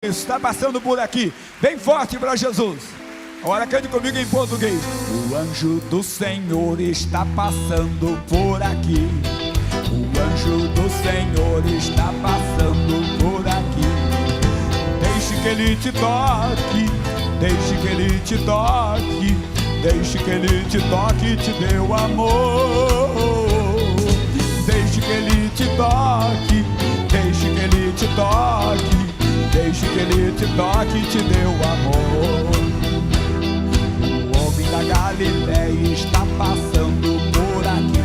Está passando por aqui, bem forte para Jesus. Agora cante comigo em português. O anjo do Senhor está passando por aqui. O anjo do Senhor está passando por aqui. Deixe que ele te toque, deixe que ele te toque, deixe que ele te toque e te dê o amor. Deixe que ele te toque, deixe que ele te toque, deixe que ele te toque e te dê o amor. O homem da Galileia está passando por aqui.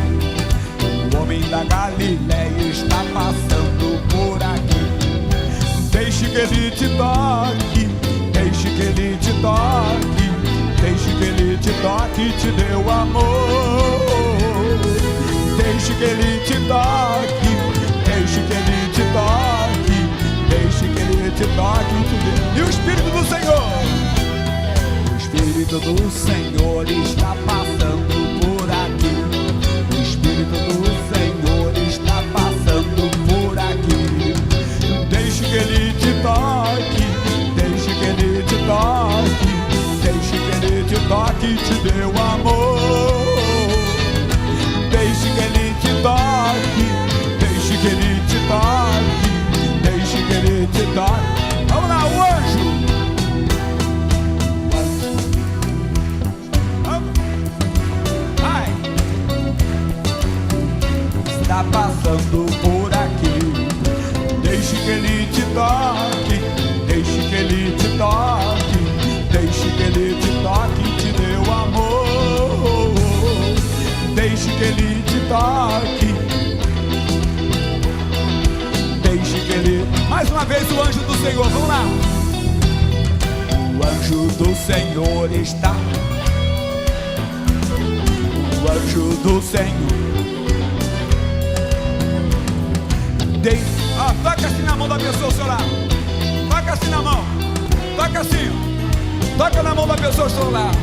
O homem da Galileia está passando por aqui. Deixe que ele te toque, deixe que ele te toque, deixe que ele te toque e te dê o amor. Deixe que ele te toque, deixe que ele te toque, deixe que ele te toque e te dê. E o Espírito do Senhor, o Espírito do Senhor está passando por aqui. O Espírito do Senhor está passando por aqui. Deixe que ele te toque, deixe que ele te toque, deixe que ele te toque e te dê o amor. Deixe que ele te toque, deixe que ele te toque, deixe que ele te toque. Vamos lá, o anjo. Vai. Está passando por aqui. Deixe que ele te toque, deixe que ele te toque, deixe que ele te toque e te dê o amor. Deixe que ele te toque, deixe que ele... Mais uma vez o anjo do Senhor, vamos lá. O anjo do Senhor está. O anjo do Senhor. Toca assim na mão da pessoa ao seu lado. Toca assim na mão. Toca assim. Toca na mão da pessoa ao seu lado.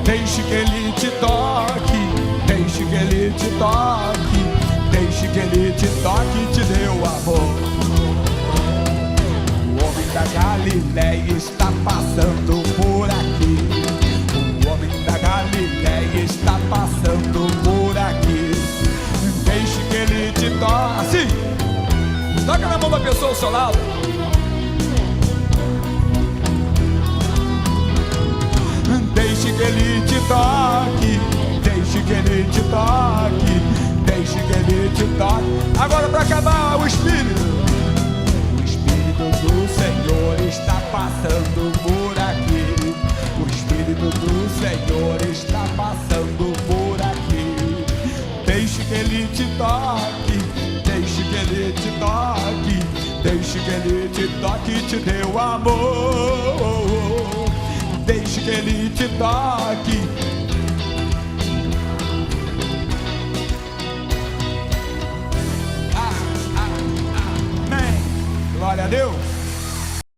Deixe que ele te toque, deixe que ele te toque, deixe que ele te toque e te dê o amor. O homem da Galileia está passando por aqui. O homem da Galileia está passando por aqui. Deixe que ele te toque. Assim, toca na mão da pessoa ao seu lado. Deixe que ele te toque, deixe que ele te toque, deixe que ele te toque. Agora para acabar, o Espírito. O Espírito do Senhor está passando por aqui. O Espírito do Senhor está passando por aqui. Deixe que ele te toque, deixe que ele te toque, deixe que ele te toque e te dê o amor. Deixe que ele te toque. Amém. Glória a Deus.